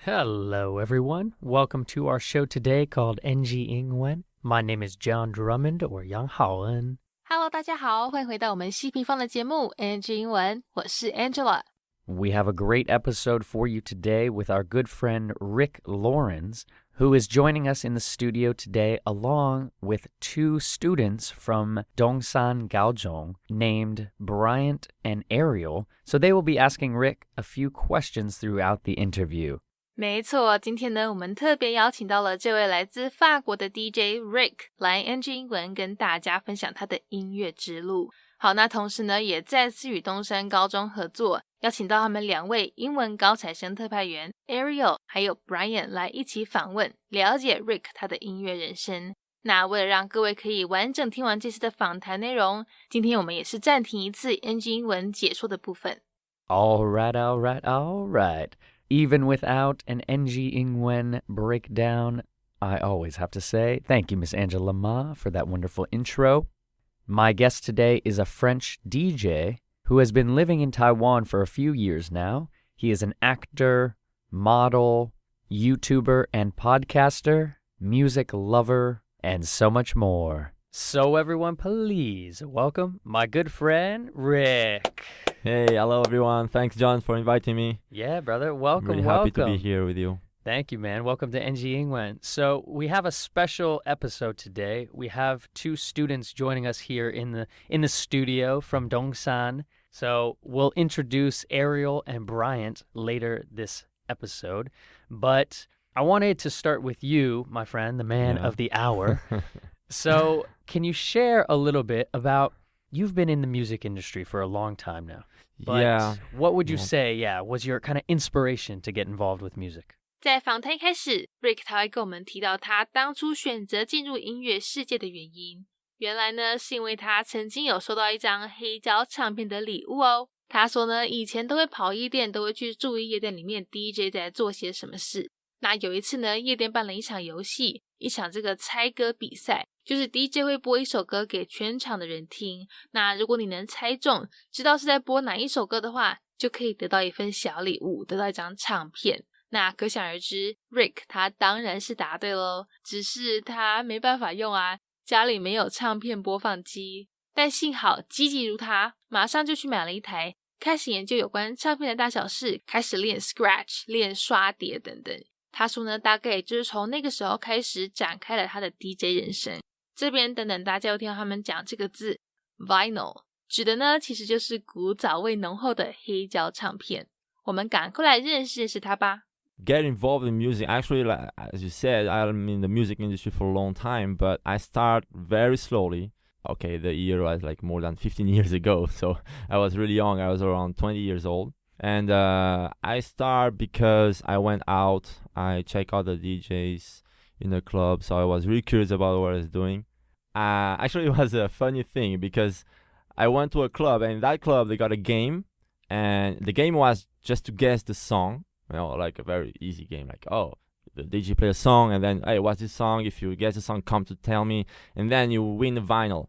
Hello, everyone. Welcome to our show today called NG 英文. My name is John Drummond or Yang Haoen. Hello， 大家好，欢迎回到我们西平方的节目 NG 英文，我是 Angela。 We have a great episode for you today with our good friend Rick Lawrence, who is joining us in the studio today along with two students from Dongsan Gaozhong named Bryant and Ariel. So they will be asking Rick a few questions throughout the interview. 没错，今天呢，我们特别邀请到了这位来自法国的 DJ Rick 来 NG 英文跟大家分享他的音乐之路。好，那同时呢，也再次与东山高中合作，邀请到他们两位英文高材生特派员 Ariel 还有 Brian 来一起访问，了解 Rick 他的音乐人生。那为了让各位可以完整听完这次的访谈内容，今天我们也是暂停一次 NG 英文解说的部分。All right. Even without an NG 英文 breakdown, I always have to say thank you, Miss Angela Ma, for that wonderful intro. My guest today is a French DJ who has been living in Taiwan for a few years now. He is an actor, model, YouTuber, and podcaster, music lover, and so much more. So everyone, please welcome my good friend, Rick. Hey, hello everyone. Thanks, John, for inviting me. Yeah, brother. Welcome, I'm really happy to be here with you. Thank you, man. Welcome to NG 英文. So we have a special episode today. We have two students joining us here in the studio from Dongsan. So we'll introduce Ariel and Bryant later this episode. But I wanted to start with you, my friend, the man of the hour. So can you share a little bit about, you've been in the music industry for a long time now. But what would you say, was your kind of inspiration to get involved with music? 在访谈一开始 Rick 他会跟我们提到他当初选择进入音乐世界的原因。原来呢，是因为他曾经有收到一张黑胶唱片的礼物哦。他说呢，以前都会跑夜店，都会去注意夜店里面 DJ 在做些什么事。那有一次呢，夜店办了一场游戏，一场这个猜歌比赛，就是 DJ 会播一首歌给全场的人听。那如果你能猜中，知道是在播哪一首歌的话，就可以得到一份小礼物，得到一张唱片。那可想而知 Rick 他当然是答对咯，只是他没办法用啊，家里没有唱片播放机。但幸好积极如他，马上就去买了一台，开始研究有关唱片的大小事，开始练 Scratch 练刷碟等等。他说呢，大概也就是从那个时候开始展开了他的 DJ 人生。这边等等大家又听到他们讲这个字 Vinyl， 指的呢其实就是古早味浓厚的黑胶唱片。我们赶快来认识他吧。Get involved in music. Actually, like, as you said, I'm in the music industry for a long time, but I start very slowly. Okay, the year was like more than 15 years ago, so I was really young. I was around 20 years old. And I start because I went out. I check out the DJs in the club, so I was really curious about what I was doing. Actually, it was a funny thing because I went to a club, and in that club, they got a game. And the game was just to guess the song. Like a very easy game. Like, the DJ play a song, and then, hey, what's this song? If you guess the song, come to tell me. And then you win the vinyl,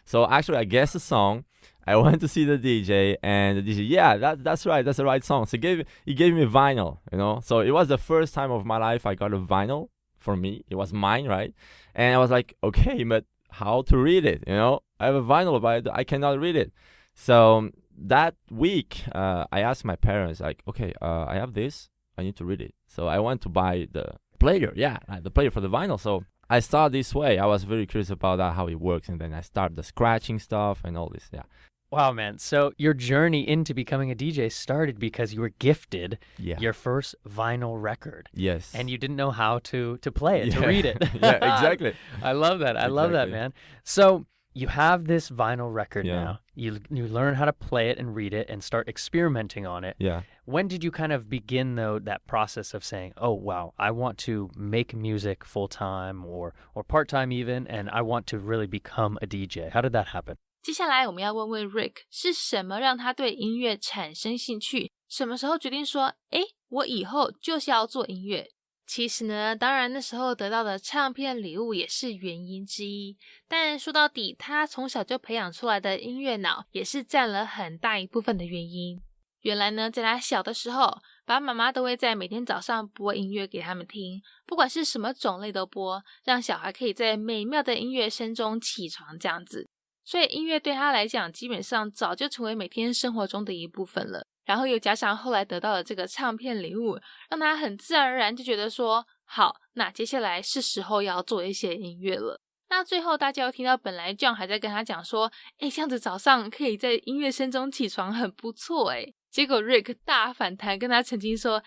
So actually, I guessed the song. I went to see the DJ, and the DJ, that's right, that's the right song. So he gave me a vinyl, So it was the first time of my life I got a vinyl for me. It was mine, right? And I was like, okay, but how to read it, I have a vinyl, but I cannot read it. So that week, I asked my parents, like, okay, I have this. I need to read it. So I went to buy the player, the player for the vinyl. So I started this way. I was very curious about that, how it works. And then I started the scratching stuff and all this, Wow, man. So your journey into becoming a DJ started because you were gifted your first vinyl record. Yes. And you didn't know how to play it, to read it. Yeah, exactly. I love that. I love that, man. So you have this vinyl record now. You learn how to play it and read it and start experimenting on it. Yeah. When did you kind of begin, though, that process of saying, oh, wow, I want to make music full-time or part-time even, and I want to really become a DJ? How did that happen? 接下来我们要问问 Rick 是什么让他对音乐产生兴趣，什么时候决定说我以后就是要做音乐。其实呢，当然那时候得到的唱片礼物也是原因之一，但说到底他从小就培养出来的音乐脑也是占了很大一部分的原因。原来呢，在他小的时候，爸爸妈妈都会在每天早上播音乐给他们听，不管是什么种类都播，让小孩可以在美妙的音乐声中起床这样子。所以音乐对他来讲，基本上早就成为每天生活中的一部分了。然后又加上后来得到了这个唱片礼物，让他很自然而然就觉得说，好，那接下来是时候要做一些音乐了。那最后大家又听到本来 John 还在跟他讲说，这样子早上可以在音乐声中起床很不错结果 Rick 大反弹跟他澄清说，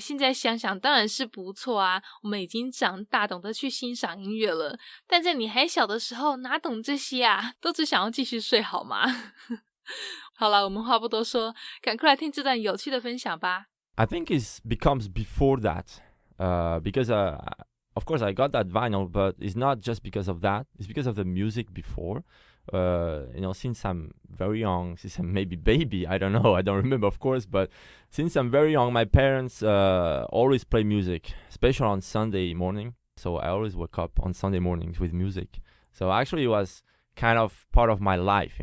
现在想想当然是不错啊，我们已经长大懂得去欣赏音乐了，但在你还小的时候哪懂这些啊，都只想要继续睡好吗？好了，我们话不多说，赶快来听这段有趣的分享吧。 I think it becomes before that, because of course I got that vinyl, but it's not just because of that. It's because of the music before. Since I'm very young, since I'm maybe baby, I don't know, I don't remember, of course, but since I'm very young, my parents always play music, especially on Sunday morning. So I always wake up on Sunday mornings with music. So actually it was kind of part of my life,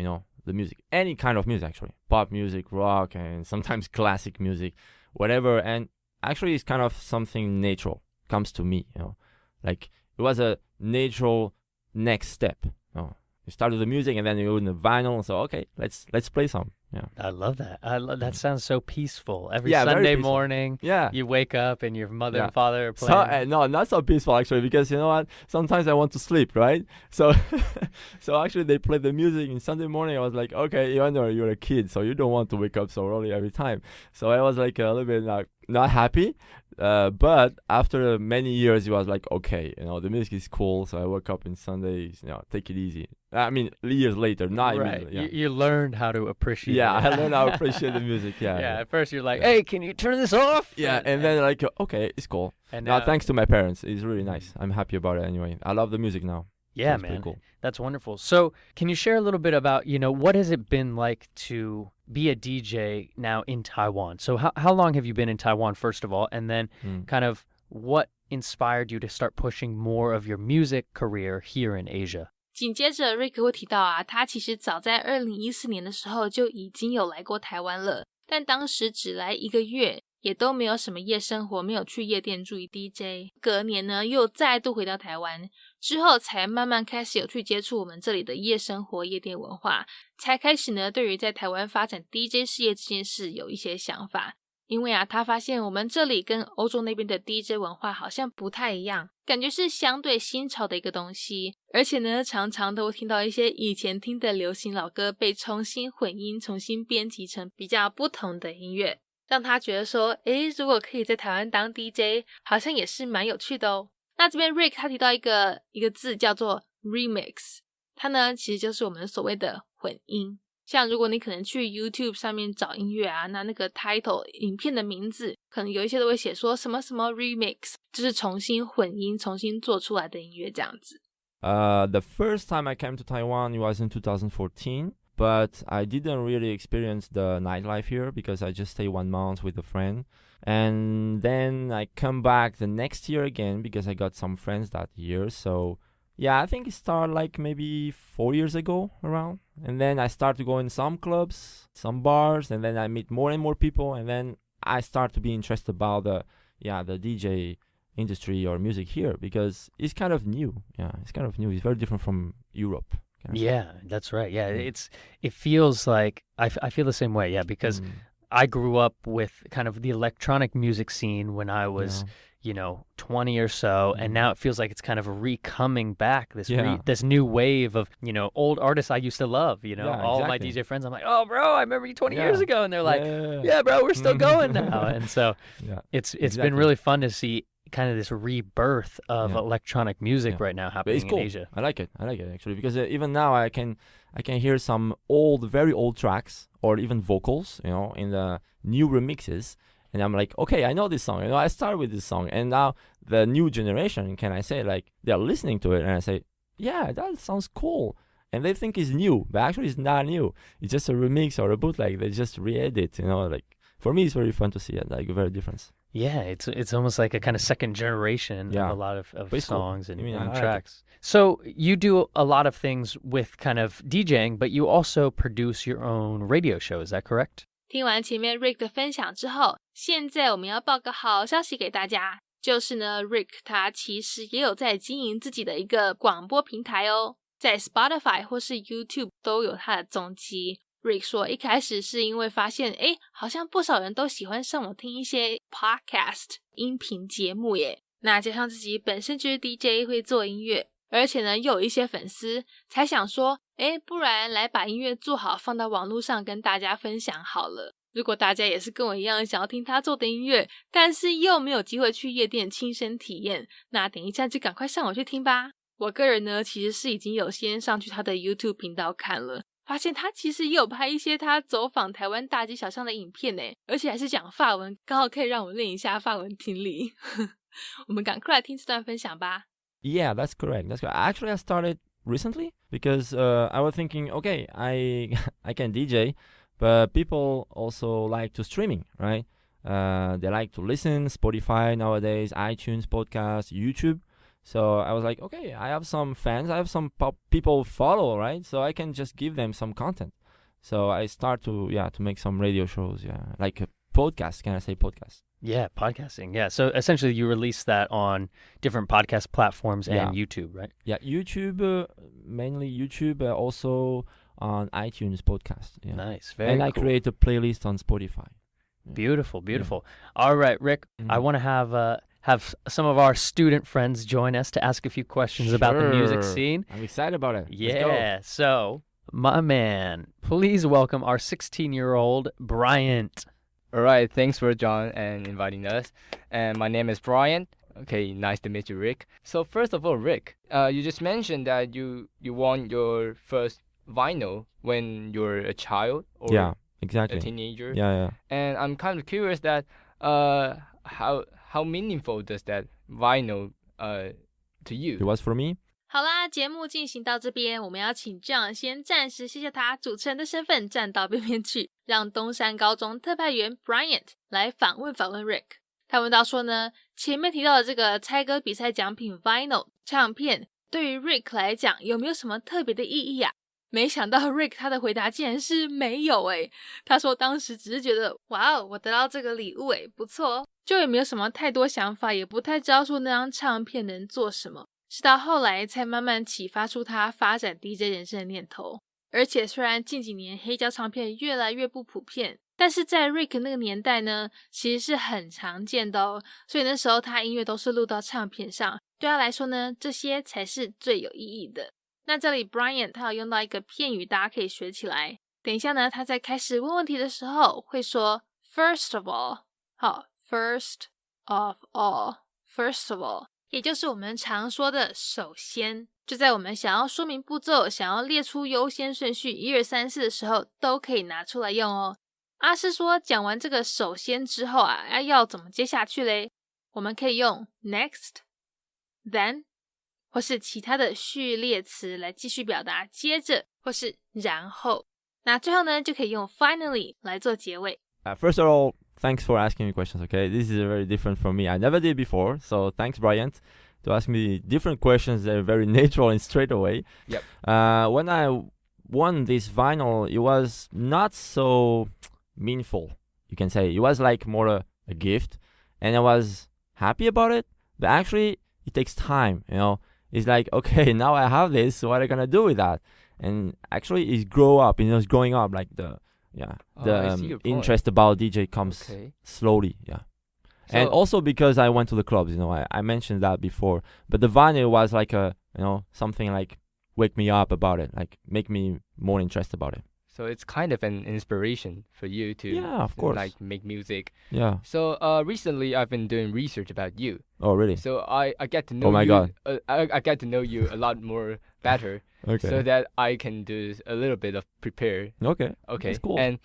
the music, any kind of music actually, pop music, rock, and sometimes classic music, whatever. And actually it's kind of something natural, comes to me, like it was a natural next step. You start with the music and then you go in the vinyl. So okay, let's play some. Yeah, I love that. That sounds so peaceful. Every very Sunday peaceful. morning, Yeah. you wake up and your mother and father are playing. So, no, not so peaceful actually, because you know what? Sometimes I want to sleep, right? So, so actually they play the music in Sunday morning. I was like, okay, you're a kid, so you don't want to wake up so early every time. So I was like a little bit not happy. But after many years, it was like, okay, the music is cool. So I woke up on Sundays, take it easy. I mean, years later, not right. immediately. Yeah. You learned how to appreciate Yeah, it. I learned how to appreciate the music. Yeah. Yeah, at first you're like, hey, can you turn this off? Yeah, and then like, okay, it's cool. And now, now, thanks to my parents, it's really nice. I'm happy about it anyway. I love the music now. Yeah, so man. Cool. That's wonderful. So can you share a little bit about, what has it been like to be a DJ now in Taiwan? So how long have you been in Taiwan, first of all? And then kind of what inspired you to start pushing more of your music career here in Asia? 紧接着瑞克会提到啊，他其实早在2014年的时候就已经有来过台湾了，但当时只来1个月，也都没有什么夜生活，没有去夜店注意 DJ。隔年呢，又再度回到台湾，之后才慢慢开始有去接触我们这里的夜生活、夜店文化，才开始呢对于在台湾发展 DJ 事业这件事有一些想法。因为啊，他发现我们这里跟欧洲那边的 DJ 文化好像不太一样，感觉是相对新潮的一个东西，而且呢，常常都听到一些以前听的流行老歌被重新混音、重新编辑成比较不同的音乐，让他觉得说，如果可以在台湾当 DJ， 好像也是蛮有趣的哦。那这边 Rick 他提到一个字叫做 remix， 它呢其实就是我们所谓的混音。像如果你可能去 YouTube 上面找音乐啊，那个 title 影片的名字可能有一些都会写说什么什么 remix， 就是重新混音、重新做出来的音乐这样子。The first time I came to Taiwan, it was in 2014, but I didn't really experience the nightlife here because I just stayed 1 month with a friend. And then I come back the next year again because I got some friends that year. So yeah, I think it started like maybe 4 years ago around. And then I start to go in some clubs, some bars, and then I meet more and more people. And then I start to be interested about the DJ industry or music here because it's kind of new. Yeah, it's kind of new. It's very different from Europe. Yeah, that's right. Yeah, it feels like I feel the same way. Yeah, because I grew up with kind of the electronic music scene when I was 20 or so, and now it feels like it's kind of coming back, this new wave of, old artists I used to love, all my DJ friends, I'm like, oh, bro, I remember you 20 years ago, and they're like, yeah bro, we're still going now. And so it's been really fun to see kind of this rebirth of electronic music right now happening in Asia. I like it actually, because even now I can hear some very old tracks or even vocals, in the new remixes. And I'm like, okay, I know this song. I started with this song. And now the new generation, can I say, like, they're listening to it. And I say, yeah, that sounds cool. And they think it's new. But actually, it's not new. It's just a remix or a bootleg. They just re-edit, Like, for me, it's very fun to see it, like, a very difference. Yeah, it's almost like a kind of second generation of a lot of songs and tracks. Like so you do a lot of things with kind of DJing, but you also produce your own radio show. Is that correct? 听完前面 Rick 的分享之后，现在我们要报个好消息给大家，就是呢 Rick 他其实也有在经营自己的一个广播平台哦，在 Spotify 或是 YouTube 都有他的踪迹。Rick 说一开始是因为发现好像不少人都喜欢上网听一些 podcast 音频节目耶，那加上自己本身就是 DJ 会做音乐，而且呢又有一些粉丝，才想说不然来把音乐做好放到网络上跟大家分享好了。如果大家也是跟我一样想要听他做的音乐，但是又没有机会去夜店亲身体验，那等一下就赶快上网去听吧。我个人呢其实是已经有先上去他的 YouTube 频道看了，发现他其实也有拍一些他走访台湾大街小巷的影片耶，而且还是讲法文，刚好可以让我练一下法文听力。我们赶快来听这段分享吧。Yeah, that's correct. Actually, I started recently because I was thinking, okay, I can DJ, but people also like to streaming, right? They like to listen, Spotify nowadays, iTunes, podcast, YouTube. So I was like, okay, I have some fans, I have some people follow, right? So I can just give them some content. So I start to make some radio shows, like a podcast. Can I say podcast? Yeah, podcasting. Yeah. So essentially you release that on different podcast platforms and YouTube, right? Yeah, YouTube, mainly YouTube, also on iTunes podcast. Yeah. Nice. Very and cool. I create a playlist on Spotify. Beautiful. All right, Rick, I want to have some of our student friends join us to ask a few questions about the music scene. I'm excited about it. Yeah. So, my man, please welcome our 16-year-old Bryant. All right, thanks for John and inviting us. And my name is Brian. Okay, nice to meet you, Rick. So first of all, Rick, you just mentioned that you won your first vinyl when you were a child or exactly. a teenager. Yeah. And I'm kind of curious that how meaningful does that vinyl to you? It was for me. 好啦，节目进行到这边，我们要请 John 先暂时谢谢他主持人的身份站到边边去，让东山高中特派员 Bryant 来访问 Rick。他问到说呢，前面提到的这个猜歌比赛奖品 Vinyl 唱片，对于 Rick 来讲有没有什么特别的意义啊？没想到 Rick 他的回答竟然是没有他说当时只是觉得哇哦，我得到这个礼物不错哦，就也没有什么太多想法，也不太知道说那张唱片能做什么。是到后来才慢慢启发出他发展 DJ 人生的念头。而且虽然近几年黑胶唱片越来越不普遍，但是在 Rick 那个年代呢，其实是很常见的哦。所以那时候他音乐都是录到唱片上，对他来说呢，这些才是最有意义的。那这里 Brian 他有用到一个片语，大家可以学起来。等一下呢，他在开始问问题的时候会说 First of all， 好 First of all，First of all，也就是我们常说的首先，就在我们想要说明步骤，想要列出优先顺序1、2、3、4的时候都可以拿出来用哦。阿诗说讲完这个首先之后要怎么接下去嘞？我们可以用 next then 或是其他的序列词来继续表达接着或是然后。那最后呢就可以用 finally 来做结尾。First of all, thanks for asking me questions, okay? This is very different from me. I never did before, so thanks, Bryant, to ask me different questions that are very natural and straight away. Yep. When I won this vinyl, it was not so meaningful, you can say. It was like more a gift, and I was happy about it, but actually, it takes time, you know? It's like, okay, now I have this, so what am I gonna do with that? And actually, it's it's growing up, like the interest about DJ comes slowly, So, and also because I went to the clubs, you know, I mentioned that before, but the vinyl was like something like wake me up about it, like make me more interested about it. So it's kind of an inspiration for you to of course, like make music. Yeah. So recently I've been doing research about you. Oh, really? So I get to know Oh my God. I get to know you a lot more better. Okay. So that I can do a little bit of prepare. Okay. Okay. That's cool. And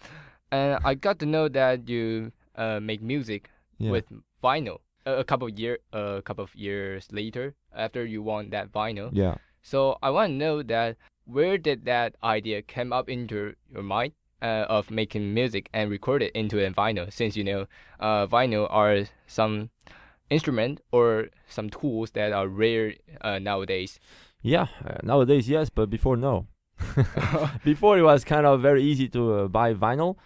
I got to know that you make music with vinyl a couple of years later after you won that vinyl. Yeah. So I want to know that where did that idea come up into your mind of making music and record it into a vinyl? Since you know, vinyl are some instrument or some tools that are rare nowadays. Yeah. Nowadays, yes, but before, no. Before it was kind of very easy to buy vinyl.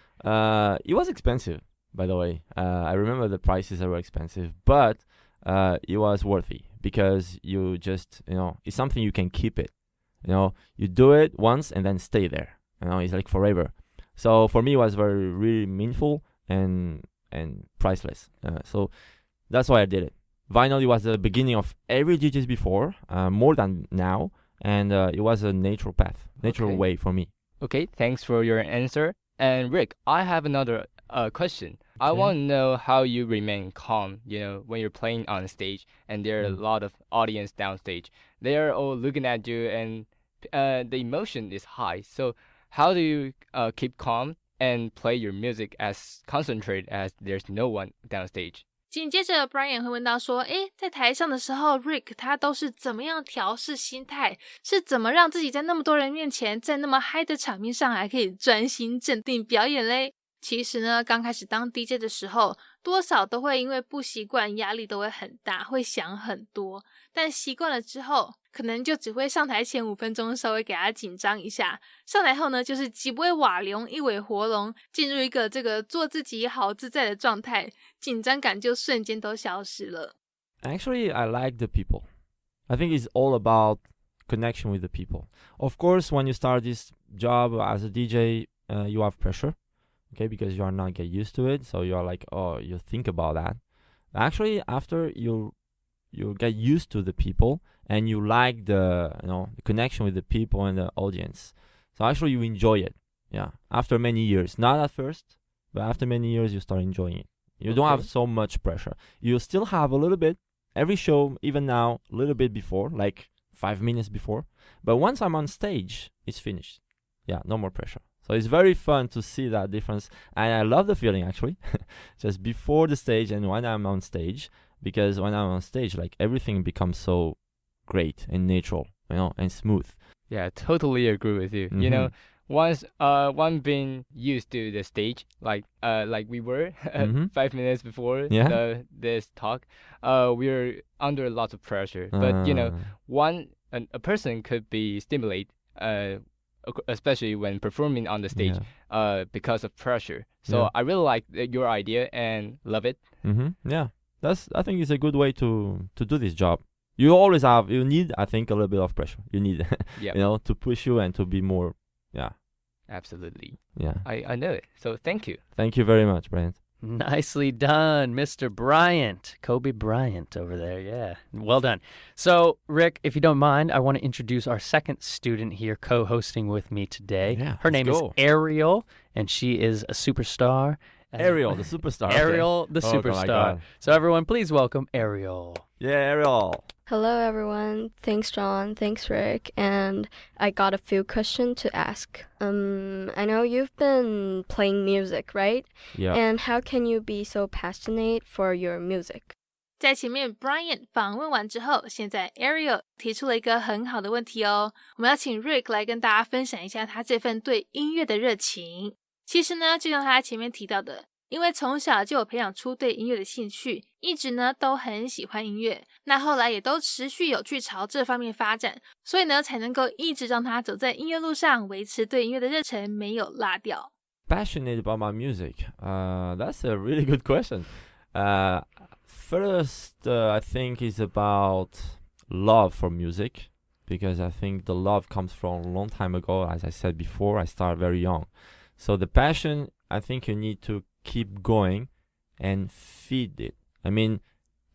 It was expensive, by the way. I remember the prices were expensive, but it was worthy because you just, it's something you can keep it. You do it once and then stay there. It's like forever. So for me, it was really meaningful and priceless. So that's why I did it. Vinyl, it was the beginning of every DJs before, more than now, and it was a natural path, natural way for me. Okay, thanks for your answer. And Rick, I have another question. I Okay. want to know how you remain calm, when you're playing on stage and there are a lot of audience downstage. They are all looking at you and the emotion is high. So how do you keep calm and play your music as concentrated as there's no one downstage? 紧接着 Brian 会问到说，在台上的时候 Rick 他都是怎么样调试心态，是怎么让自己在那么多人面前，在那么嗨的场面上还可以专心镇定表演嘞？其实呢，刚开始当 DJ 的时候，多少都会因为不习惯，压力都会很大，会想很多。但习惯了之后，可能就只会上台前5分钟稍微给他紧张一下，上台后呢，就是几不会瓦龙，一尾活龙，进入一个这个做自己好自在的状态，紧张感就瞬间都消失了。Actually, I like the people. I think it's all about connection with the people. Of course, when you start this job as a DJ, you have pressure, okay, because you are not get used to it. So you are like, you think about that. Actually, after you get used to the people and you like the the connection with the people and the audience. So actually, you enjoy it. Yeah, after many years, not at first, but after many years, you start enjoying it. You don't have so much pressure. You still have a little bit every show, even now, a little bit before, like 5 minutes before. But once I'm on stage, it's finished. Yeah, no more pressure. So it's very fun to see that difference. And I love the feeling, actually, just before the stage and when I'm on stage. Because when I'm on stage, like everything becomes so great and natural, and smooth. Yeah, totally agree with you. Once one being used to the stage, like we were 5 minutes before this talk, we're under lots of pressure. But a person could be stimulated, especially when performing on the stage, because of pressure. So I really like your idea and love it. Yeah, I think it's a good way to do this job. You need, I think, a little bit of pressure. You need, to push you and to be more. Yeah. Absolutely. Yeah. I know it. So thank you. Thank you very much, Bryant. Nicely done, Mr. Bryant. Kobe Bryant over there. Yeah. Well done. So, Rick, if you don't mind, I want to introduce our second student here co-hosting with me today. Yeah, Her name is Ariel, and she is a superstar. Ariel, the superstar. Ariel, the superstar. So everyone, please welcome Ariel. Yeah, Ariel. Hello, everyone. Thanks, John. Thanks, Rick. And I got a few questions to ask. I know you've been playing music, right? Yeah. And how can you be so passionate for your music? 在前面 Brian 访问完之后，现在 Ariel 提出了一个很好的问题哦。我们要请 Rick 来跟大家分享一下他这份对音乐的热情。其实呢，就像他前面提到的，因为从小就有培养出对音乐的兴趣，一直呢都很喜欢音乐，那后来也都持续有去朝这方面发展，所以呢才能够一直让他走在音乐路上，维持对音乐的热忱没有落掉。Passionate about my music? That's a really good question. First, I think it's about love for music, because I think the love comes from a long time ago. As I said before, I started very young. So the passion, I think you need to keep going and feed it. I mean,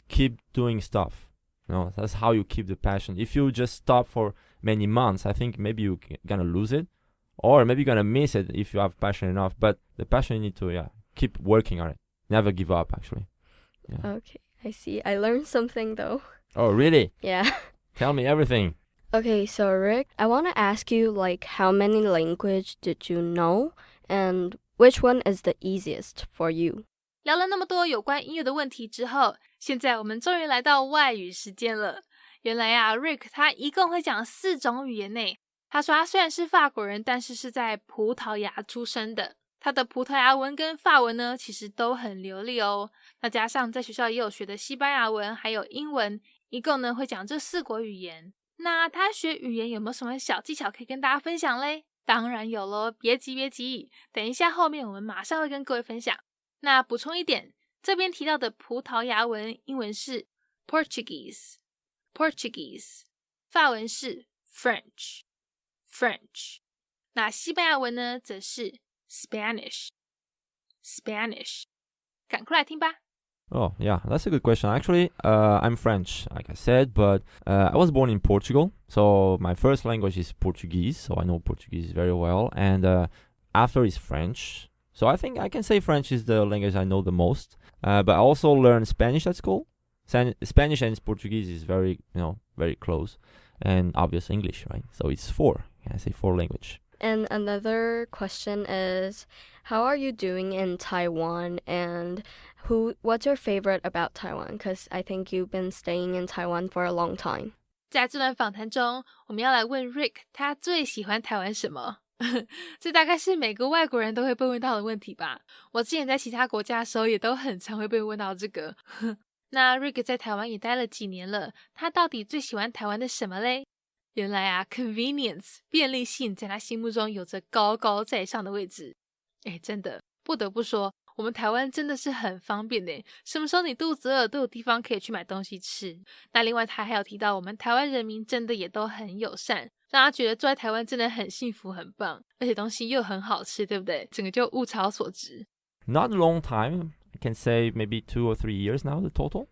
keep doing stuff. That's how you keep the passion. If you just stop for many months, I think maybe you're gonna lose it, or maybe you're gonna miss it if you have passion enough. But the passion, you need to keep working on it. Never give up, actually. Yeah. Okay, I see. I learned something, though. Oh, really? Yeah. Tell me everything. Okay, so Rick, I want to ask you, how many language did you know? And which one is the easiest for you? 聊了那么多有关音乐的问题之后，现在我们终于来到外语时间了。原来啊 Rick 他一共会讲4种语言呢。他说他虽然是法国人，但是是在葡萄牙出生的。他的葡萄牙文跟法文呢，其实都很流利哦。那加上在学校也有学的西班牙文，还有英文，一共呢会讲这4国语言。那他学语言有没有什么小技巧可以跟大家分享嘞？当然有咯，别急，等一下后面我们马上会跟各位分享。那补充一点，这边提到的葡萄牙文英文是 Portuguese， 法文是 French， 那西班牙文呢则是 Spanish， 赶快来听吧。Oh, yeah, that's a good question. Actually, I'm French, like I said, but I was born in Portugal. So my first language is Portuguese, so I know Portuguese very well. And after is French. So I think I can say French is the language I know the most. But I also learned Spanish at school. Spanish and Portuguese is very close. And obviously English, right? So it's 4. I say 4 language. And another question is, how are you doing in Taiwan? And what's your favorite about Taiwan? Because I think you've been staying in Taiwan for a long time. 在这段访谈中，我们要来问 Rick 他最喜欢台湾什么？这大概是每个外国人都会被问到的问题吧。我之前在其他国家的时候也都很常会被问到这个。那 Rick 在台湾也待了几年了，他到底最喜欢台湾的什么嘞？原来啊 convenience 便利性在他心目中有着高高在上的位置。真的不得不说，我们台湾真的是很方便的，什么时候你肚子饿都有地方可以去买东西吃。那另外他还有提到我们台湾人民真的也都很友善，让他觉得住在台湾真的很幸福很棒，而且东西又很好吃，对不对？整个就物超所值。 Not a long time. I can say maybe 2 or 3 years now, the total.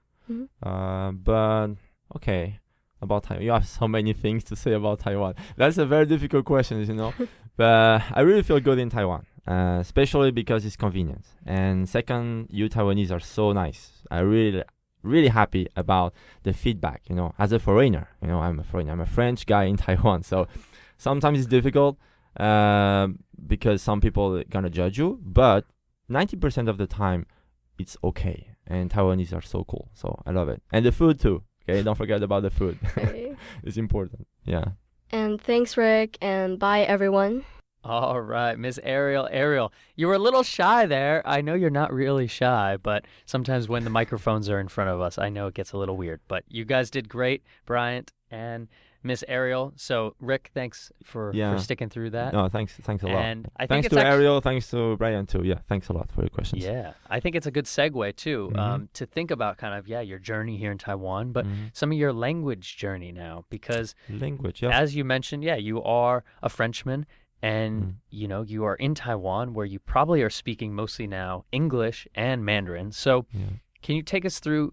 But okay, about Taiwan. You have so many things to say about Taiwan. That's a very difficult question, But I really feel good in Taiwan, especially because it's convenient. And second, you Taiwanese are so nice. I really happy about the feedback, as a foreigner. I'm a foreigner. I'm a French guy in Taiwan. So sometimes it's difficult because some people are going to judge you. But 90% of the time, it's okay. And Taiwanese are so cool. So I love it. And the food too. Okay, don't forget about the food. Okay. It's important. Yeah. And thanks, Rick, and bye, everyone. All right, Miss Ariel, you were a little shy there. I know you're not really shy, but sometimes when the microphones are in front of us, I know it gets a little weird. But you guys did great, Bryant and Miss Ariel. So, Rick, thanks for sticking through that. No, thanks a lot. And I think thanks to Ariel, thanks to Brian too. Yeah, thanks a lot for your questions. Yeah, I think it's a good segue too, to think about kind of your journey here in Taiwan, but some of your language journey now, because as you mentioned, you are a Frenchman, and you are in Taiwan, where you probably are speaking mostly now English and Mandarin. So, can you take us through?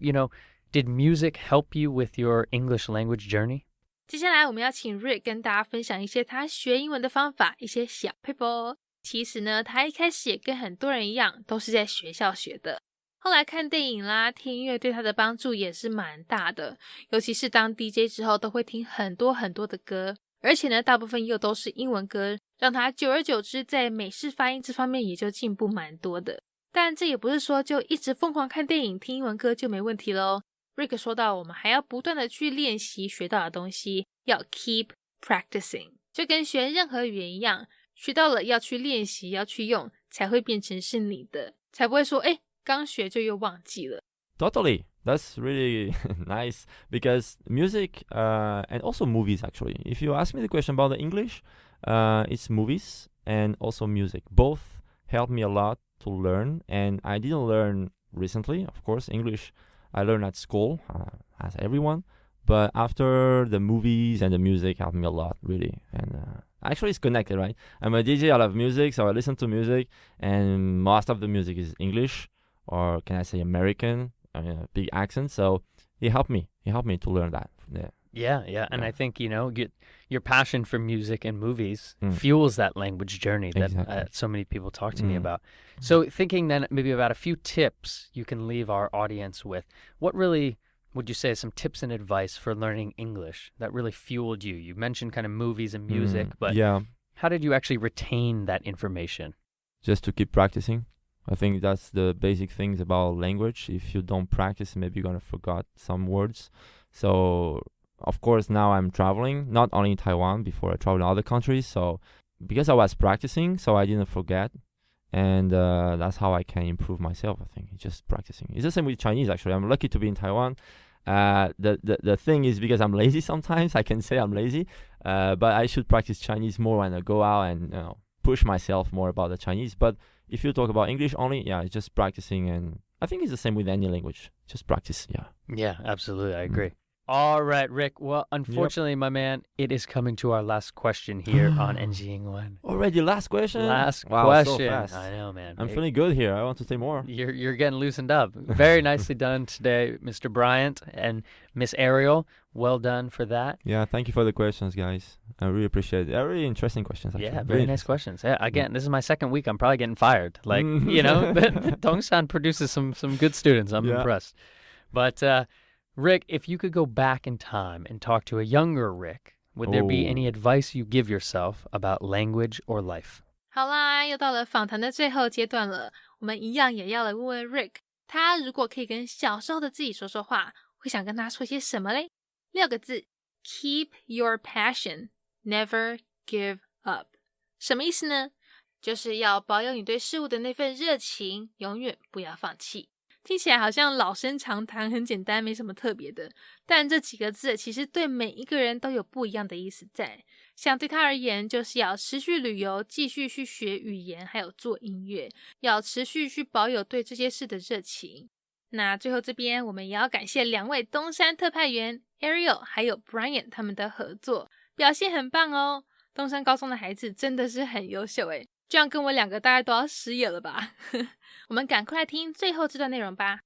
Did music help you with your English language journey? 接下来我们要请 Rick 跟大家分享一些他学英文的方法，一些小撇步。其实呢，他一开始也跟很多人一样，都是在学校学的。后来看电影啦，听音乐对他的帮助也是蛮大的。尤其是当 DJ 之后，都会听很多很多的歌，而且呢，大部分又都是英文歌，让他久而久之在美式发音这方面也就进步蛮多的。但这也不是说就一直疯狂看电影、听英文歌就没问题咯。Rick 说到，我们还要不断的去练习学到的东西，要 keep practicing， 就跟学任何语言一样，学到了要去练习，要去用，才会变成是你的，才不会说刚学就又忘记了。 Totally. That's really nice because music and also movies actually. If you ask me the question about the English, it's movies and also music. Both helped me a lot to learn, and I didn't learn recently, of course. English I learned at school, as everyone, but after the movies and the music helped me a lot, really. And actually it's connected, right? I'm a DJ, I love music, so I listen to music, and most of the music is English, or can I say American, big accent, so it helped me to learn that. Yeah. And I think, your passion for music and movies fuels that language journey that so many people talk to me about. So thinking then maybe about a few tips you can leave our audience with, what really would you say some tips and advice for learning English that really fueled you? You mentioned kind of movies and music, but how did you actually retain that information? Just to keep practicing. I think that's the basic things about language. If you don't practice, maybe you're going to forget some words. So of course, now I'm traveling, not only in Taiwan, before I traveled in other countries. So because I was practicing, so I didn't forget. And that's how I can improve myself, I think, just practicing. It's the same with Chinese, actually. I'm lucky to be in Taiwan. The thing is, because I'm lazy sometimes, I can say I'm lazy, but I should practice Chinese more when I go out and push myself more about the Chinese. But if you talk about English only, yeah, it's just practicing, and I think it's the same with any language. Just practice, yeah. Yeah, absolutely. I agree. All right, Rick. Well, unfortunately, my man, it is coming to our last question here on NG Ingwen. Already last question? Last wow, question. So fast. I know, man. I'm feeling good here. I want to say more. You're getting loosened up. Very nicely done today, Mr. Bryant and Miss Ariel. Well done for that. Yeah, thank you for the questions, guys. I really appreciate it. Really interesting questions, actually. Yeah, very nice questions. Yeah, again, this is my second week. I'm probably getting fired. Like, Dongsan produces some good students. I'm impressed. But Rick, if you could go back in time and talk to a younger Rick, would there be any advice you give yourself about language or life? 好啦，又到了访谈的最后阶段了，我们一样也要来问问 Rick， 他如果可以跟小时候的自己说说话，会想跟他说些什么嘞？6个字 ，Keep your passion, never give up。什么意思呢？就是要保有你对事物的那份热情，永远不要放弃。听起来好像老生常谈，很简单，没什么特别的。但这几个字其实对每一个人都有不一样的意思在。像对他而言，就是要持续旅游，继续去学语言，还有做音乐，要持续去保有对这些事的热情。那最后这边，我们也要感谢2位东山特派员 Ariel 还有 Brian 他们的合作，表现很棒哦。东山高中的孩子真的是很优秀诶，这样跟我2个大概都要失业了吧。我们赶快来听最后这段内容吧。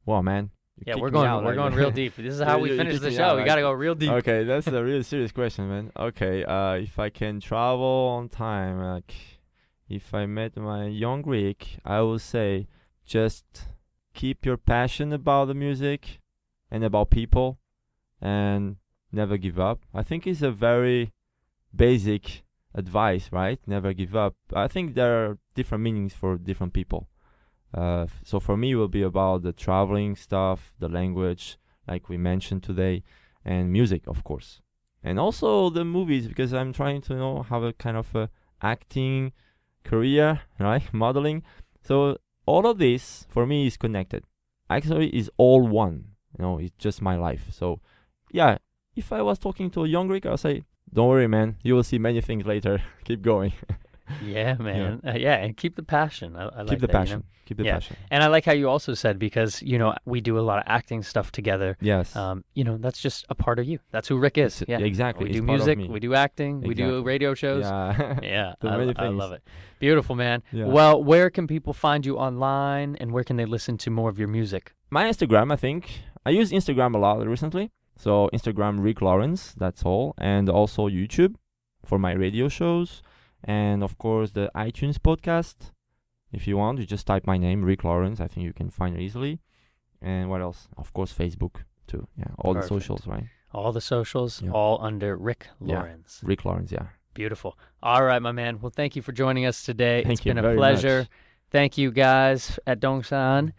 Wow, man. Yeah, we're going real deep. This is how we finish the show. We got to go real deep. Okay, that's a really serious question, man. Okay, if I can travel on time, like if I met my young Rick, I would say just keep your passion about the music and about people and never give up. I think it's a very basic advice, right? Never give up. I think there are different meanings for different people. So for me, it will be about the traveling stuff, the language, like we mentioned today, and music, of course. And also the movies, because I'm trying to have a kind of acting career, right? Modeling. So all of this, for me, is connected. Actually, is all one. It's just my life. So, yeah, if I was talking to a young Rick, I'll say, don't worry, man. You will see many things later. Keep going. Yeah, man. Yeah, and keep the passion. I like keep the that, passion. Keep the passion. And I like how you also said, because, we do a lot of acting stuff together. Yes. That's just a part of you. That's who Rick is. Yeah, exactly. We do music, we do acting, we do radio shows. Yeah. Yeah, I love it. Beautiful, man. Yeah. Well, where can people find you online, and where can they listen to more of your music? My Instagram, I think. I use Instagram a lot recently. So Instagram, Rick Lawrence, that's all. And also YouTube for my radio shows. And of course, the iTunes podcast. If you want, you just type my name, Rick Lawrence. I think you can find it easily. And what else? Of course, Facebook too. Yeah, all Perfect. the socials, right? All the socials, all under Rick Lawrence. Yeah. Rick Lawrence, yeah. Beautiful. All right, my man. Well, thank you for joining us today. Thank you been a very pleasure. Much. Thank you, guys, at Dongsan.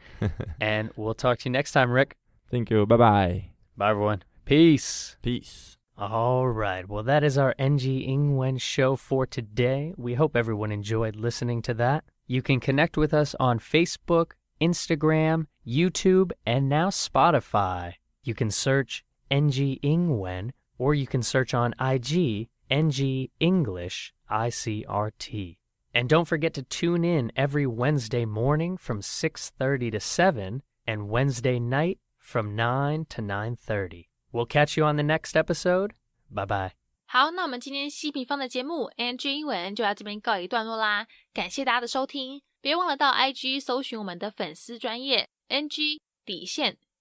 And we'll talk to you next time, Rick. Thank you. Bye-bye. Bye, everyone. Peace. Peace. All right. Well, that is our NG Ingwen show for today. We hope everyone enjoyed listening to that. You can connect with us on Facebook, Instagram, YouTube, and now Spotify. You can search NG Ingwen, or you can search on IG, NG English ICRT. And don't forget to tune in every Wednesday morning from 6:30 to 7, and Wednesday night from 9 to 9:30. We'll catch you on the next episode. Bye-bye. 好，那我们今天西平方的节目 NG 英文就到这边告一段落啦，感谢大家的收听，别忘了到 IG 搜寻我们的粉丝专页 NG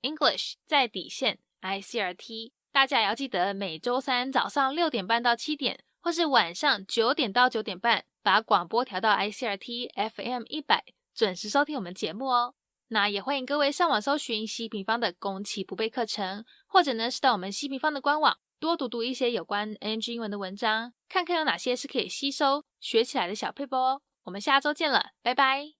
English 再底线 ICRT， 大家也要记得每周三早上6点半到7点，或是晚上9点到9点半，把广播调到 ICRT FM 100，准时收听我们节目哦。那也欢迎各位上网搜寻西平方的攻其不备课程，或者呢是到我们西平方的官网多读一些有关 NG 英文的文章，看看有哪些是可以吸收学起来的小撇步哦。我们下周见了，拜拜。